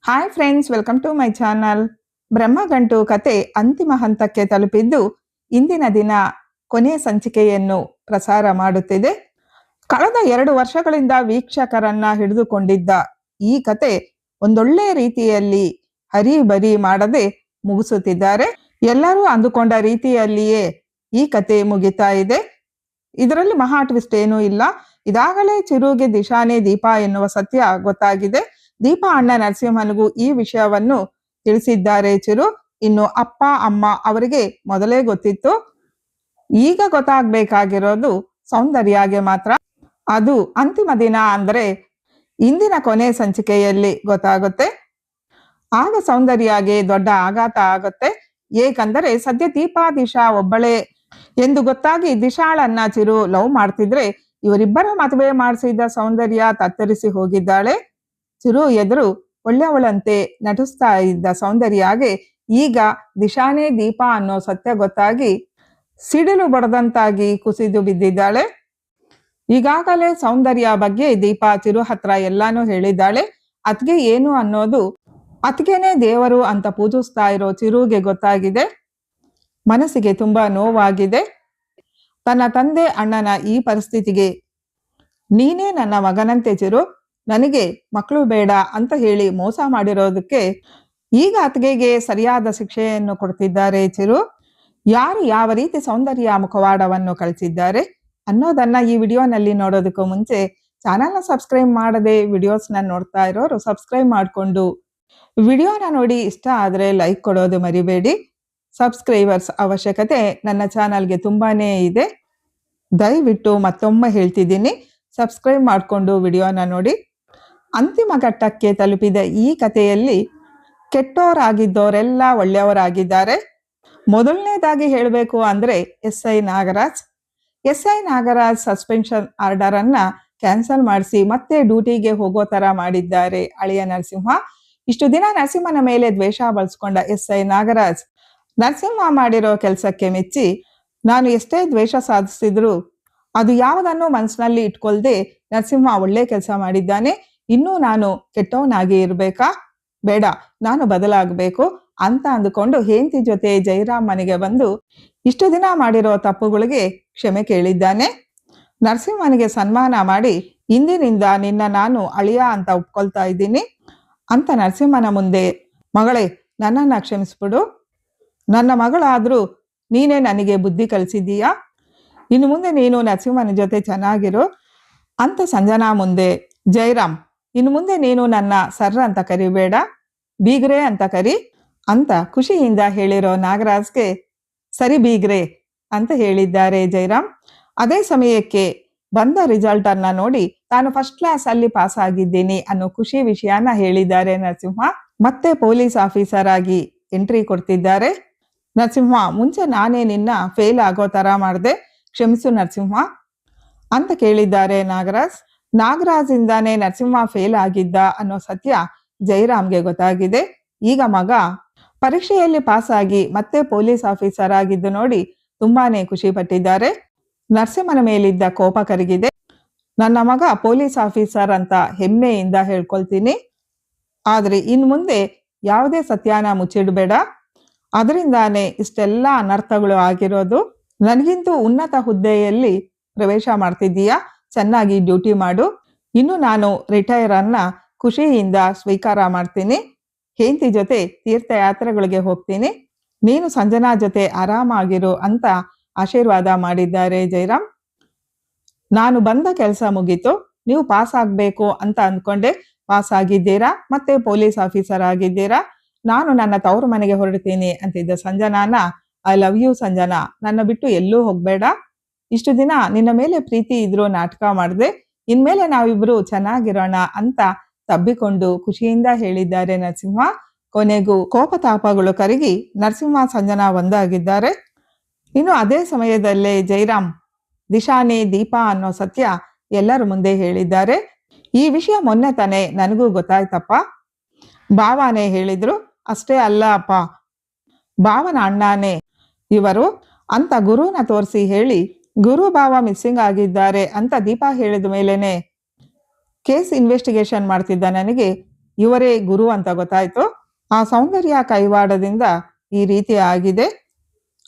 Hi friends, welcome to my channel. Brahmagantu ಕತೆ ಅಂತಿಮ ಹಂತಕ್ಕೆ ತಲುಪಿದ್ದು ಇಂದಿನ ದಿನ ಕೊನೆಯ ಸಂಚಿಕೆಯನ್ನು ಪ್ರಸಾರ ಮಾಡುತ್ತಿದೆ. ಕಳೆದ 2 ವರ್ಷಗಳಿಂದ ವೀಕ್ಷಕರನ್ನ ಹಿಡಿದುಕೊಂಡಿದ್ದ ಈ ಕತೆ ಒಂದೊಳ್ಳೆ ರೀತಿಯಲ್ಲಿ ಹರಿಬರಿ ಮಾಡದೆ ಮುಗಿಸುತ್ತಿದ್ದಾರೆ. ಎಲ್ಲರೂ ಅಂದುಕೊಂಡ ರೀತಿಯಲ್ಲಿಯೇ ಈ ಕತೆ ಮುಗಿತಾ ಇದೆ. ಇದರಲ್ಲಿ ಮಹಾ ಟ್ವಿಸ್ಟ್ ಏನೂ ಇಲ್ಲ. ಇದಾಗಲೇ ಚಿರುಗೆ ದಿಶಾನೇ ದೀಪ ಎನ್ನುವ ಸತ್ಯ ಗೊತ್ತಾಗಿದೆ. ದೀಪ ಅಣ್ಣ ನರಸಿಂಹನಿಗೂ ಈ ವಿಷಯವನ್ನು ತಿಳಿಸಿದ್ದಾರೆ ಚಿರು. ಇನ್ನು ಅಪ್ಪ ಅಮ್ಮ ಅವರಿಗೆ ಮೊದಲೇ ಗೊತ್ತಿತ್ತು. ಈಗ ಗೊತ್ತಾಗಬೇಕಾಗಿರೋದು ಸೌಂದರ್ಯಗೆ ಮಾತ್ರ. ಅದು ಅಂತಿಮ ದಿನ ಅಂದರೆ ಇಂದಿನ ಕೊನೆ ಸಂಚಿಕೆಯಲ್ಲಿ ಗೊತ್ತಾಗುತ್ತೆ. ಆಗ ಸೌಂದರ್ಯಗೆ ದೊಡ್ಡ ಆಘಾತ ಆಗುತ್ತೆ. ಏಕೆಂದರೆ ಸದ್ಯ ದೀಪಾ ದಿಶಾ ಒಬ್ಬಳೇ ಎಂದು ಗೊತ್ತಾಗಿ ದಿಶಾಳನ್ನ ಚಿರು ಲವ್ ಮಾಡ್ತಿದ್ರೆ ಇವರಿಬ್ಬರ ಮದುವೆ ಮಾಡಿಸಿದ ಸೌಂದರ್ಯ ತತ್ತರಿಸಿ ಹೋಗಿದ್ದಾಳೆ. ಚಿರು ಎದುರು ಒಳ್ಳೆಯವಳಂತೆ ನಟಿಸ್ತಾ ಇದ್ದ ಸೌಂದರ್ಯಗೆ ಈಗ ದಿಶಾನೇ ದೀಪ ಅನ್ನೋ ಸತ್ಯ ಗೊತ್ತಾಗಿ ಸಿಡಿಲು ಬಡದಂತಾಗಿ ಕುಸಿದು ಬಿದ್ದಿದ್ದಾಳೆ. ಈಗಾಗಲೇ ಸೌಂದರ್ಯ ಬಗ್ಗೆ ದೀಪ ಚಿರು ಹತ್ರ ಎಲ್ಲಾನು ಹೇಳಿದ್ದಾಳೆ. ಅತ್ಗೆ ಏನು ಅನ್ನೋದು ಅತ್ಗೆನೇ ದೇವರು ಅಂತ ಪೂಜಿಸ್ತಾ ಇರೋ ಚಿರುಗೆ ಗೊತ್ತಾಗಿದೆ. ಮನಸ್ಸಿಗೆ ತುಂಬಾ ನೋವಾಗಿದೆ. ತನ್ನ ತಂದೆ ಅಣ್ಣನ ಈ ಪರಿಸ್ಥಿತಿಗೆ ನೀನೇ ನನ್ನ ಮಗನಂತೆ ಚಿರು, ನನಗೆ ಮಕ್ಕಳು ಬೇಡ ಅಂತ ಹೇಳಿ ಮೋಸ ಮಾಡಿರೋದಕ್ಕೆ ಈಗ ಅತ್ಗೆಗೆ ಸರಿಯಾದ ಶಿಕ್ಷೆಯನ್ನು ಕೊಡ್ತಿದ್ದಾರೆ ಚಿರು. ಯಾರು ಯಾವ ರೀತಿ ಸೌಂದರ್ಯ ಮುಖವಾಡವನ್ನು ಕಳಿಸಿದ್ದಾರೆ ಅನ್ನೋದನ್ನ ಈ ವಿಡಿಯೋನಲ್ಲಿ ನೋಡೋದಕ್ಕೂ ಮುಂಚೆ ಚಾನಲ್ನ ಸಬ್ಸ್ಕ್ರೈಬ್ ಮಾಡದೆ ವಿಡಿಯೋಸ್ನ ನೋಡ್ತಾ ಇರೋರು ಸಬ್ಸ್ಕ್ರೈಬ್ ಮಾಡಿಕೊಂಡು ವಿಡಿಯೋನ ನೋಡಿ ಇಷ್ಟ ಆದರೆ ಲೈಕ್ ಕೊಡೋದು ಮರಿಬೇಡಿ. ಸಬ್ಸ್ಕ್ರೈಬರ್ಸ್ ಅವಶ್ಯಕತೆ ನನ್ನ ಚಾನಲ್ಗೆ ತುಂಬಾನೇ ಇದೆ. ದಯವಿಟ್ಟು ಮತ್ತೊಮ್ಮೆ ಹೇಳ್ತಿದ್ದೀನಿ, ಸಬ್ಸ್ಕ್ರೈಬ್ ಮಾಡಿಕೊಂಡು ವಿಡಿಯೋನ ನೋಡಿ. ಅಂತಿಮ ಘಟ್ಟಕ್ಕೆ ತಲುಪಿದ ಈ ಕಥೆಯಲ್ಲಿ ಕೆಟ್ಟೋರಾಗಿದ್ದವರೆಲ್ಲ ಒಳ್ಳೆಯವರಾಗಿದ್ದಾರೆ. ಮೊದಲನೇದಾಗಿ ಹೇಳಬೇಕು ಅಂದ್ರೆ SI Nagaraj. SI Nagaraj suspension order ಅನ್ನ ಕ್ಯಾನ್ಸಲ್ ಮಾಡಿಸಿ ಮತ್ತೆ ಡ್ಯೂಟಿಗೆ ಹೋಗೋ ತರ ಮಾಡಿದ್ದಾರೆ ಅಳಿಯ ನರಸಿಂಹ. ಇಷ್ಟು ದಿನ ನರಸಿಂಹನ ಮೇಲೆ ದ್ವೇಷ ಬಳಸ್ಕೊಂಡ SI ನಾಗರಾಜ್ ನರಸಿಂಹ ಮಾಡಿರೋ ಕೆಲಸಕ್ಕೆ ಮೆಚ್ಚಿ, ನಾನು ಎಷ್ಟೇ ದ್ವೇಷ ಸಾಧಿಸಿದ್ರು ಅದು ಯಾವುದನ್ನು ಮನಸ್ಸಿನಲ್ಲಿ ಇಟ್ಕೊಳ್ದೆ ನರಸಿಂಹ ಒಳ್ಳೆ ಕೆಲಸ ಮಾಡಿದ್ದಾನೆ, ಇನ್ನೂ ನಾನು ಕೆಟ್ಟವನಾಗಿ ಇರ್ಬೇಕಾ, ಬೇಡ ನಾನು ಬದಲಾಗಬೇಕು ಅಂತ ಅಂದುಕೊಂಡು ಹೆಂಡತಿ ಜೊತೆ ಜೈರಾಮ್ ಮನೆಗೆ ಬಂದು ಇಷ್ಟು ದಿನ ಮಾಡಿರೋ ತಪ್ಪುಗಳಿಗೆ ಕ್ಷಮೆ ಕೇಳಿದ್ದಾನೆ. ನರಸಿಂಹನಿಗೆ ಸನ್ಮಾನ ಮಾಡಿ ಇಂದಿನಿಂದ ನಿನ್ನ ನಾನು ಅಳಿಯ ಅಂತ ಒಪ್ಕೊಳ್ತಾ ಇದ್ದೀನಿ ಅಂತ ನರಸಿಂಹನ ಮುಂದೆ, ಮಗಳೇ ನನ್ನನ್ನ ಕ್ಷಮಿಸ್ಬಿಡು, ನನ್ನ ಮಗಳಾದ್ರೂ ನೀನೇ ನನಗೆ ಬುದ್ಧಿ ಕಲಿಸಿದ್ದೀಯಾ, ಇನ್ನು ಮುಂದೆ ನೀನು ನರಸಿಂಹನ ಜೊತೆ ಚೆನ್ನಾಗಿರು ಅಂತ ಸಂಜನಾ ಮುಂದೆ, ಜೈರಾಮ್ ಇನ್ನು ಮುಂದೆ ನೀನು ನನ್ನ ಸರ್ ಅಂತ ಕರಿಬೇಡ, ಬೀಗ್ರೆ ಅಂತ ಕರಿ ಅಂತ ಖುಷಿಯಿಂದ ಹೇಳಿರೋ ನಾಗರಾಜ್ಗೆ ಸರಿ ಬೀಗ್ರೆ ಅಂತ ಹೇಳಿದ್ದಾರೆ ಜೈರಾಮ್. ಅದೇ ಸಮಯಕ್ಕೆ ಬಂದ ರಿಸಲ್ಟ್ ಅನ್ನ ನೋಡಿ ತಾನು ಫಸ್ಟ್ ಕ್ಲಾಸ್ ಅಲ್ಲಿ ಪಾಸ್ ಆಗಿದ್ದೀನಿ ಅನ್ನೋ ಖುಷಿ ವಿಷಯನ ಹೇಳಿದ್ದಾರೆ ನರಸಿಂಹ. ಮತ್ತೆ ಪೊಲೀಸ್ ಆಫೀಸರ್ ಆಗಿ ಎಂಟ್ರಿ ಕೊಡ್ತಿದ್ದಾರೆ. ನರಸಿಂಹ, ಮುಂಚೆ ನಾನೇ ನಿನ್ನ ಫೇಲ್ ಆಗೋ ತರ ಮಾಡಿದೆ, ಕ್ಷಮಿಸು ನರಸಿಂಹ ಅಂತ ಕೇಳಿದ್ದಾರೆ ನಾಗರಾಜ್. ನಾಗರಾಜಿಂದಾನೇ ನರಸಿಂಹ ಫೇಲ್ ಆಗಿದ್ದ ಅನ್ನೋ ಸತ್ಯ ಜೈರಾಮ್ಗೆ ಗೊತ್ತಾಗಿದೆ. ಈಗ ಮಗ ಪರೀಕ್ಷೆಯಲ್ಲಿ ಪಾಸ್ ಆಗಿ ಮತ್ತೆ ಪೊಲೀಸ್ ಆಫೀಸರ್ ಆಗಿದ್ದು ನೋಡಿ ತುಂಬಾನೇ ಖುಷಿ ಪಟ್ಟಿದ್ದಾರೆ. ನರಸಿಂಹನ ಮೇಲಿದ್ದ ಕೋಪ ಕರಗಿದೆ. ನನ್ನ ಮಗ ಪೊಲೀಸ್ ಆಫೀಸರ್ ಅಂತ ಹೆಮ್ಮೆಯಿಂದ ಹೇಳ್ಕೊಳ್ತೀನಿ, ಆದ್ರೆ ಇನ್ ಮುಂದೆ ಯಾವುದೇ ಸತ್ಯನ ಮುಚ್ಚಿಡಬೇಡ, ಅದರಿಂದಾನೇ ಇಷ್ಟೆಲ್ಲ ಅನರ್ಥಗಳು ಆಗಿರೋದು. ನನಗಿಂತೂ ಉನ್ನತ ಹುದ್ದೆಯಲ್ಲಿ ಪ್ರವೇಶ ಮಾಡ್ತಿದ್ದೀಯಾ, ಚೆನ್ನಾಗಿ ಡ್ಯೂಟಿ ಮಾಡು, ಇನ್ನು ನಾನು ರಿಟೈರ್ ಅನ್ನ ಖುಷಿಯಿಂದ ಸ್ವೀಕಾರ ಮಾಡ್ತೀನಿ, ಹೆಂಡತಿ ಜೊತೆ ತೀರ್ಥಯಾತ್ರೆಗಳಿಗೆ ಹೋಗ್ತೀನಿ, ನೀನು ಸಂಜನಾ ಜೊತೆ ಆರಾಮಾಗಿರು ಅಂತ ಆಶೀರ್ವಾದ ಮಾಡಿದ್ದಾರೆ ಜೈರಾಮ್. ನಾನು ಬಂದ ಕೆಲಸ ಮುಗೀತು, ನೀವು ಪಾಸ್ ಆಗ್ಬೇಕು ಅಂತ ಅಂದ್ಕೊಂಡೆ, ಪಾಸ್ ಆಗಿದ್ದೀರಾ, ಮತ್ತೆ ಪೊಲೀಸ್ ಆಫೀಸರ್ ಆಗಿದ್ದೀರಾ, ನಾನು ನನ್ನ ತವರು ಮನೆಗೆ ಹೊರಡ್ತೀನಿ ಅಂತಿದ್ದ ಸಂಜನಾನ, ಐ ಲವ್ ಯು ಸಂಜನಾ, ನನ್ನ ಬಿಟ್ಟು ಎಲ್ಲೂ ಹೋಗ್ಬೇಡ, ಇಷ್ಟು ದಿನ ನಿನ್ನ ಮೇಲೆ ಪ್ರೀತಿ ಇದ್ರೂ ನಾಟಕ ಮಾಡಿದೆ, ಇನ್ಮೇಲೆ ನಾವಿಬ್ರು ಚೆನ್ನಾಗಿರೋಣ ಅಂತ ತಬ್ಬಿಕೊಂಡು ಖುಷಿಯಿಂದ ಹೇಳಿದ್ದಾರೆ ನರಸಿಂಹ. ಕೊನೆಗೂ ಕೋಪತಾಪಗಳು ಕರಗಿ ನರಸಿಂಹ ಸಂಜನಾ ಒಂದಾಗಿದ್ದಾರೆ. ಇನ್ನು ಅದೇ ಸಮಯದಲ್ಲೇ ಜೈರಾಮ್ ದಿಶಾನೇ ದೀಪ ಅನ್ನೋ ಸತ್ಯ ಎಲ್ಲರ ಮುಂದೆ ಹೇಳಿದ್ದಾರೆ. ಈ ವಿಷಯ ಮೊನ್ನೆ ತಾನೆ ನನಗೂ ಗೊತ್ತಾಯ್ತಪ್ಪ, ಭಾವನೇ ಹೇಳಿದ್ರು, ಅಷ್ಟೇ ಅಲ್ಲ ಅಪ್ಪ, ಭಾವನ ಅಣ್ಣನೇ ಇವರು ಅಂತ ಗುರುನ ತೋರಿಸಿ ಹೇಳಿ ಗುರು ಭಾವ ಮಿಸ್ಸಿಂಗ್ ಆಗಿದ್ದಾರೆ ಅಂತ ದೀಪ ಹೇಳಿದ ಮೇಲೇನೆ ಕೇಸ್ ಇನ್ವೆಸ್ಟಿಗೇಷನ್ ಮಾಡ್ತಿದ್ದ ನನಗೆ ಇವರೇ ಗುರು ಅಂತ ಗೊತ್ತಾಯ್ತು. ಆ ಸೌಂದರ್ಯ ಕೈವಾಡದಿಂದ ಈ ರೀತಿ ಆಗಿದೆ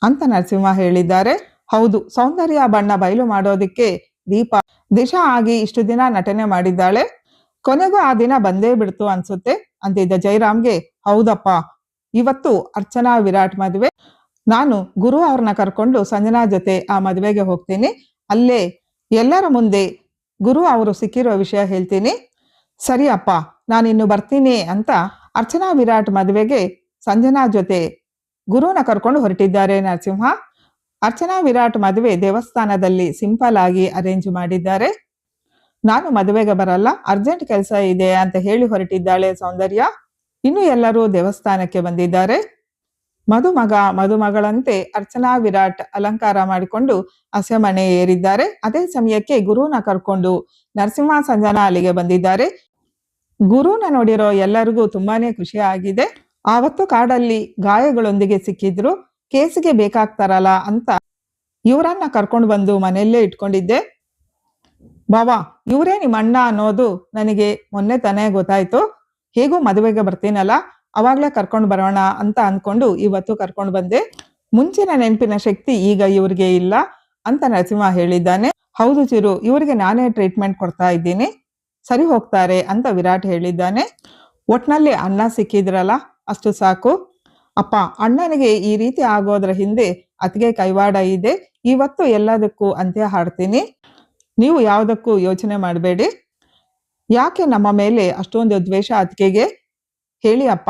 ಅಂತ ನರಸಿಂಹ ಹೇಳಿದ್ದಾರೆ. ಹೌದು, ಸೌಂದರ್ಯ ಬಣ್ಣ ಬಯಲು ಮಾಡೋದಕ್ಕೆ ದೀಪಾ ದಿಶಾ ಆಗಿ ಇಷ್ಟು ದಿನ ನಟನೆ ಮಾಡಿದ್ದಾಳೆ. ಕೊನೆಗೂ ಆ ದಿನ ಬಂದೇ ಬಿಡ್ತು ಅನ್ಸುತ್ತೆ ಅಂತಿದ್ದ ಜೈರಾಮ್ಗೆ, ಹೌದಪ್ಪ, ಇವತ್ತು ಅರ್ಚನಾ ವಿರಾಟ್ ಮದುವೆ. ನಾನು ಗುರು ಅವ್ರನ್ನ ಕರ್ಕೊಂಡು ಸಂಜನಾ ಜೊತೆ ಆ ಮದುವೆಗೆ ಹೋಗ್ತೀನಿ. ಅಲ್ಲೇ ಎಲ್ಲರ ಮುಂದೆ ಗುರು ಅವರು ಸಿಕ್ಕಿರೋ ವಿಷಯ ಹೇಳ್ತೀನಿ. ಸರಿ ಅಪ್ಪ, ನಾನಿನ್ನು ಬರ್ತೀನಿ ಅಂತ ಅರ್ಚನಾ ವಿರಾಟ್ ಮದುವೆಗೆ ಸಂಜನಾ ಜೊತೆ ಗುರುನ ಕರ್ಕೊಂಡು ಹೊರಟಿದ್ದಾರೆ ನರಸಿಂಹ. ಅರ್ಚನಾ ವಿರಾಟ್ ಮದುವೆ ದೇವಸ್ಥಾನದಲ್ಲಿ ಸಿಂಪಲ್ ಆಗಿ ಅರೇಂಜ್ ಮಾಡಿದ್ದಾರೆ. ನಾನು ಮದುವೆಗೆ ಬರಲ್ಲ, ಅರ್ಜೆಂಟ್ ಕೆಲಸ ಇದೆ ಅಂತ ಹೇಳಿ ಹೊರಟಿದ್ದಾಳೆ ಸೌಂದರ್ಯ. ಇನ್ನು ಎಲ್ಲರೂ ದೇವಸ್ಥಾನಕ್ಕೆ ಬಂದಿದ್ದಾರೆ. ಮದುಮಗ ಮದುಮಗಳಂತೆ ಅರ್ಚನಾ ವಿರಾಟ್ ಅಲಂಕಾರ ಮಾಡಿಕೊಂಡು ಹಸೆಮಣೆ ಏರಿದ್ದಾರೆ. ಅದೇ ಸಮಯಕ್ಕೆ ಗುರುನ ಕರ್ಕೊಂಡು ನರಸಿಂಹ ಸಂಜನಾ ಅಲ್ಲಿಗೆ ಬಂದಿದ್ದಾರೆ. ಗುರುನ ನೋಡಿರೋ ಎಲ್ಲರಿಗೂ ತುಂಬಾನೇ ಖುಷಿ ಆಗಿದೆ. ಆವತ್ತು ಕಾಡಲ್ಲಿ ಗಾಯಗಳೊಂದಿಗೆ ಸಿಕ್ಕಿದ್ರು, ಕೇಸಿಗೆ ಬೇಕಾಗ್ತಾರಲ್ಲ ಅಂತ ಇವರನ್ನ ಕರ್ಕೊಂಡು ಬಂದು ಮನೆಯಲ್ಲೇ ಇಟ್ಕೊಂಡಿದ್ದೆ. ಬಾವಾ, ಇವರೇ ನಿಮ್ಮ ಅಣ್ಣ ಅನ್ನೋದು ನನಗೆ ಮೊನ್ನೆ ತಾನೇ ಗೊತ್ತಾಯ್ತು. ಹೇಗೂ ಮದುವೆಗೆ ಬರ್ತೀನಲ್ಲ, ಅವಾಗ್ಲೇ ಕರ್ಕೊಂಡು ಬರೋಣ ಅಂತ ಅಂದ್ಕೊಂಡು ಇವತ್ತು ಕರ್ಕೊಂಡು ಬಂದೆ. ಮುಂಚಿನ ನೆನಪಿನ ಶಕ್ತಿ ಈಗ ಇವ್ರಿಗೆ ಇಲ್ಲ ಅಂತ ನರಸಿಂಹ ಹೇಳಿದ್ದಾನೆ. ಹೌದು ಚಿರು, ಇವರಿಗೆ ನಾನೇ ಟ್ರೀಟ್ಮೆಂಟ್ ಕೊಡ್ತಾ ಇದ್ದೀನಿ, ಸರಿ ಹೋಗ್ತಾರೆ ಅಂತ ವಿರಾಟ್ ಹೇಳಿದ್ದಾನೆ. ಒಟ್ನಲ್ಲಿ ಅಣ್ಣ ಸಿಕ್ಕಿದ್ರಲ್ಲ, ಅಷ್ಟು ಸಾಕು. ಅಪ್ಪ, ಅಣ್ಣನಿಗೆ ಈ ರೀತಿ ಆಗೋದ್ರ ಹಿಂದೆ ಅತಿಗೆ ಕೈವಾಡ ಇದೆ. ಇವತ್ತು ಎಲ್ಲದಕ್ಕೂ ಅಂತ್ಯ ಹಾಡ್ತೀನಿ, ನೀವು ಯಾವುದಕ್ಕೂ ಯೋಚನೆ ಮಾಡಬೇಡಿ. ಯಾಕೆ ನಮ್ಮ ಮೇಲೆ ಅಷ್ಟೊಂದು ದ್ವೇಷ ಅತಿಗೆಗೆ ಹೇಳಿ ಅಪ್ಪ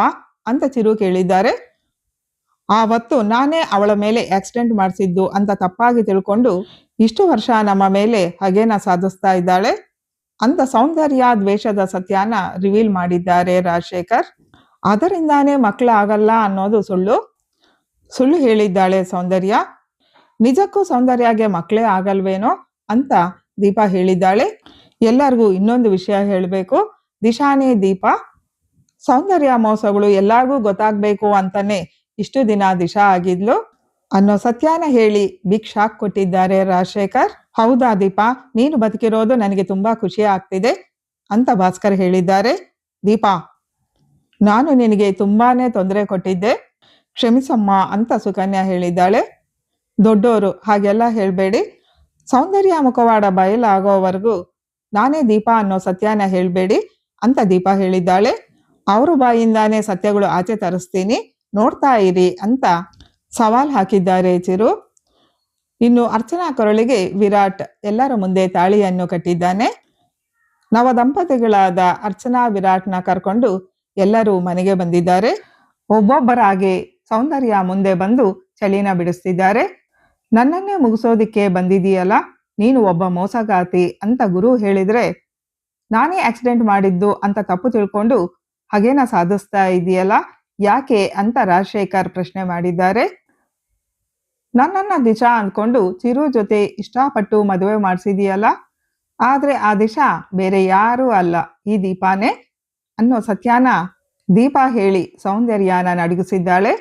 ಅಂತ ಚಿರು ಕೇಳಿದ್ದಾರೆ. ಆವತ್ತು ನಾನೇ ಅವಳ ಮೇಲೆ ಆಕ್ಸಿಡೆಂಟ್ ಮಾಡಿಸಿದ್ದು ಅಂತ ತಪ್ಪಾಗಿ ತಿಳ್ಕೊಂಡು ಇಷ್ಟು ವರ್ಷ ನಮ್ಮ ಮೇಲೆ ಹಾಗೇನ ಸಾಧಿಸ್ತಾ ಇದ್ದಾಳೆ ಅಂತ ಸೌಂದರ್ಯ ದ್ವೇಷದ ಸತ್ಯನ ರಿವೀಲ್ ಮಾಡಿದ್ದಾರೆ ರಾಜಶೇಖರ್. ಅದರಿಂದಾನೇ ಮಕ್ಕಳು ಆಗಲ್ಲ ಅನ್ನೋದು ಸುಳ್ಳು ಹೇಳಿದ್ದಾಳೆ ಸೌಂದರ್ಯ. ನಿಜಕ್ಕೂ ಸೌಂದರ್ಯಗೆ ಮಕ್ಕಳೇ ಆಗಲ್ವೇನೋ ಅಂತ ದೀಪಾ ಹೇಳಿದ್ದಾಳೆ. ಎಲ್ಲರಿಗೂ ಇನ್ನೊಂದು ವಿಷಯ ಹೇಳಬೇಕು. ದಿಶಾನೇ ದೀಪಾ ಸೌಂದರ್ಯ ಮೋಸಗಳು ಎಲ್ಲರಿಗೂ ಗೊತ್ತಾಗ್ಬೇಕು ಅಂತಾನೆ ಇಷ್ಟು ದಿನ ದಿಶಾ ಆಗಿದ್ಲು ಅನ್ನೋ ಸತ್ಯನ ಹೇಳಿ ಬಿಗ್ ಶಾಕ್ ಕೊಟ್ಟಿದ್ದಾರೆ ರಾಜಶೇಖರ್. ಹೌದಾ ದೀಪಾ, ನೀನು ಬದುಕಿರೋದು ನನಗೆ ತುಂಬಾ ಖುಷಿ ಆಗ್ತಿದೆ ಅಂತ ಭಾಸ್ಕರ್ ಹೇಳಿದ್ದಾರೆ. ದೀಪಾ, ನಾನು ನಿನಗೆ ತುಂಬಾನೇ ತೊಂದರೆ ಕೊಟ್ಟಿದ್ದೆ, ಕ್ಷಮಿಸಮ್ಮ ಅಂತ ಸುಕನ್ಯಾ ಹೇಳಿದ್ದಾಳೆ. ದೊಡ್ಡೋರು ಹಾಗೆಲ್ಲ ಹೇಳ್ಬೇಡಿ, ಸೌಂದರ್ಯ ಮುಖವಾಡ ಬಯಲಾಗೋವರೆಗೂ ನಾನೇ ದೀಪಾ ಅನ್ನೋ ಸತ್ಯನ ಹೇಳ್ಬೇಡಿ ಅಂತ ದೀಪಾ ಹೇಳಿದ್ದಾಳೆ. ಅವ್ರ ಬಾಯಿಂದಾನೇ ಸತ್ಯಗಳು ಆಚೆ ತರಿಸ್ತೀನಿ, ನೋಡ್ತಾ ಇರಿ ಅಂತ ಸವಾಲ್ ಹಾಕಿದ್ದಾರೆ ಚಿರು. ಇನ್ನು ಅರ್ಚನಾ ಕೊರಳಿಗೆ ವಿರಾಟ್ ಎಲ್ಲರ ಮುಂದೆ ತಾಳಿಯನ್ನು ಕಟ್ಟಿದ್ದಾನೆ. ನವ ದಂಪತಿಗಳಾದ ಅರ್ಚನಾ ವಿರಾಟ್ನ ಕರ್ಕೊಂಡು ಎಲ್ಲರೂ ಮನೆಗೆ ಬಂದಿದ್ದಾರೆ. ಒಬ್ಬೊಬ್ಬರಾಗಿ ಸೌಂದರ್ಯ ಮುಂದೆ ಬಂದು ಚಳಿನ ಬಿಡಿಸ್ತಿದ್ದಾರೆ. ನನ್ನನ್ನೇ ಮುಗಿಸೋದಿಕ್ಕೆ ಬಂದಿದೀಯಲ್ಲ, ನೀನು ಒಬ್ಬ ಮೋಸಗಾತಿ ಅಂತ ಗುರು ಹೇಳಿದ್ರೆ ನಾನೇ ಆಕ್ಸಿಡೆಂಟ್ ಮಾಡಿದ್ದು ಅಂತ ತಪ್ಪು ತಿಳ್ಕೊಂಡು ಹಾಗೇನ ಸಾಧಿಸ್ತಾ ಇದೆಯಲ್ಲ, ಯಾಕೆ ಅಂತ ರಾಜಶೇಖರ್ ಪ್ರಶ್ನೆ ಮಾಡಿದ್ದಾರೆ. ನನ್ನನ್ನ ದಿಶಾ ಅಂದ್ಕೊಂಡು ಚಿರು ಜೊತೆ ಇಷ್ಟಪಟ್ಟು ಮದುವೆ ಮಾಡಿಸಿದೀಯಲ್ಲ, ಆದ್ರೆ ಆ ದಿಶಾ ಬೇರೆ ಯಾರೂ ಅಲ್ಲ, ಈ ದೀಪಾನೇ ಅನ್ನೋ ಸತ್ಯನ ದೀಪಾ ಹೇಳಿ ಸೌಂದರ್ಯನ ನಡಗಿಸಿದ್ದಾಳೆ.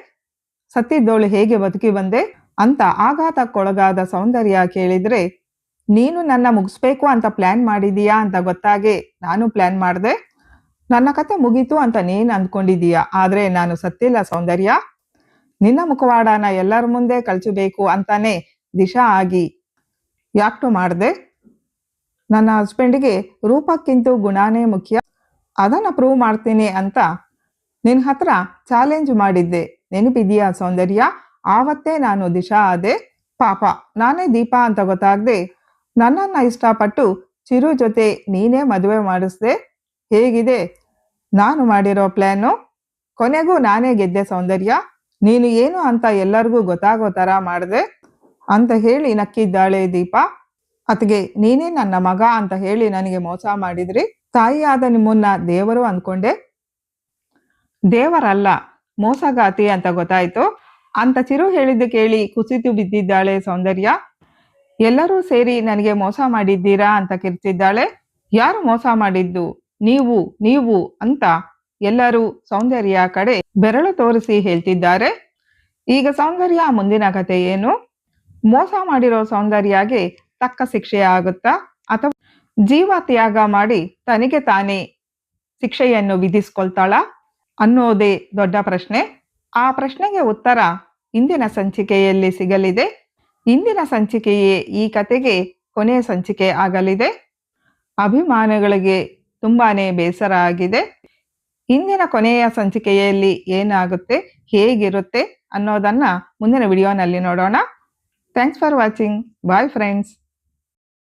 ಸತ್ತಿದ್ದೋಳು ಹೇಗೆ ಬದುಕಿ ಬಂದೆ ಅಂತ ಆಘಾತಕ್ಕೊಳಗಾದ ಸೌಂದರ್ಯ ಕೇಳಿದ್ರೆ, ನೀನು ನನ್ನ ಮುಗಿಸ್ಬೇಕು ಅಂತ ಪ್ಲಾನ್ ಮಾಡಿದೀಯಾ ಅಂತ ಗೊತ್ತಾಗೆ ನಾನು ಪ್ಲಾನ್ ಮಾಡಿದೆ. ನನ್ನ ಕತೆ ಮುಗೀತು ಅಂತ ನೀನು ಅಂದ್ಕೊಂಡಿದೀಯಾ, ಆದ್ರೆ ನಾನು ಸತ್ತಿಲ್ಲ ಸೌಂದರ್ಯ. ನಿನ್ನ ಮುಖವಾಡನ ಎಲ್ಲರ ಮುಂದೆ ಕಳ್ಚಬೇಕು ಅಂತಾನೆ ದಿಶಾ ಆಗಿ ಯಾಕ್ಟು ಮಾಡಿದೆ. ನನ್ನ ಹಸ್ಬೆಂಡಿಗೆ ರೂಪಕ್ಕಿಂತ ಗುಣನೇ ಮುಖ್ಯ, ಅದನ್ನ ಪ್ರೂವ್ ಮಾಡ್ತೀನಿ ಅಂತ ನಿನ್ನ ಹತ್ರ ಚಾಲೆಂಜ್ ಮಾಡಿದ್ದೆ, ನೆನಪಿದೆಯಾ ಸೌಂದರ್ಯ? ಆವತ್ತೇ ನಾನು ದಿಶಾ ಆದೆ. ಪಾಪ, ನಾನೇ ದೀಪಾ ಅಂತ ಗೊತ್ತಾಗದೆ ನನ್ನನ್ನ ಇಷ್ಟಪಟ್ಟು ಚಿರು ಜೊತೆ ನೀನೇ ಮದುವೆ ಮಾಡಿಸ್ದೆ. ಹೇಗಿದೆ ನಾನು ಮಾಡಿರೋ ಪ್ಲಾನು? ಕೊನೆಗೂ ನಾನೇ ಗೆದ್ದೆ ಸೌಂದರ್ಯ, ನೀನು ಏನು ಅಂತ ಎಲ್ಲರಿಗೂ ಗೊತ್ತಾಗೋ ಥರ ಮಾಡಿದೆ ಅಂತ ಹೇಳಿ ನಕ್ಕಿದ್ದಾಳೆ ದೀಪಾ. ಅತ್ಗೆ, ನೀನೇ ನನ್ನ ಮಗ ಅಂತ ಹೇಳಿ ನನಗೆ ಮೋಸ ಮಾಡಿದ್ರಿ. ತಾಯಿಯಾದ ನಿಮ್ಮನ್ನ ದೇವರು ಅಂದ್ಕೊಂಡೆ, ದೇವರಲ್ಲ ಮೋಸಗಾತಿ ಅಂತ ಗೊತ್ತಾಯ್ತು ಅಂತ ಚಿರು ಹೇಳಿದ್ದು ಕೇಳಿ ಕುಸಿತು ಬಿದ್ದಿದ್ದಾಳೆ ಸೌಂದರ್ಯ. ಎಲ್ಲರೂ ಸೇರಿ ನನಗೆ ಮೋಸ ಮಾಡಿದ್ದೀರಾ ಅಂತ ಕಿರ್ಚಿದ್ದಾಳೆ. ಯಾರು ಮೋಸ ಮಾಡಿದ್ದು? ನೀವು ನೀವು ಅಂತ ಎಲ್ಲರೂ ಸೌಂದರ್ಯ ಕಡೆ ಬೆರಳು ತೋರಿಸಿ ಹೇಳ್ತಿದ್ದಾರೆ. ಈಗ ಸೌಂದರ್ಯ ಮುಂದಿನ ಕತೆ ಏನು? ಮೋಸ ಮಾಡಿರೋ ಸೌಂದರ್ಯಗೆ ತಕ್ಕ ಶಿಕ್ಷೆ ಆಗುತ್ತಾ ಅಥವಾ ಜೀವ ತ್ಯಾಗ ಮಾಡಿ ತನಗೆ ತಾನೇ ಶಿಕ್ಷೆಯನ್ನು ವಿಧಿಸ್ಕೊಳ್ತಾಳಾ ಅನ್ನೋದೇ ದೊಡ್ಡ ಪ್ರಶ್ನೆ. ಆ ಪ್ರಶ್ನೆಗೆ ಉತ್ತರ ಇಂದಿನ ಸಂಚಿಕೆಯಲ್ಲಿ ಸಿಗಲಿದೆ. ಇಂದಿನ ಸಂಚಿಕೆಯೇ ಈ ಕತೆಗೆ ಕೊನೆಯ ಸಂಚಿಕೆ ಆಗಲಿದೆ. ಅಭಿಮಾನಿಗಳಿಗೆ ತುಂಬಾನೇ ಬೇಸರ ಆಗಿದೆ. ಇಂದಿನ ಕೊನೆಯ ಸಂಚಿಕೆಯಲ್ಲಿ ಏನಾಗುತ್ತೆ, ಹೇಗಿರುತ್ತೆ ಅನ್ನೋದನ್ನ ಮುಂದಿನ ವಿಡಿಯೋನಲ್ಲಿ ನೋಡೋಣ. Thanks for watching. Bye friends.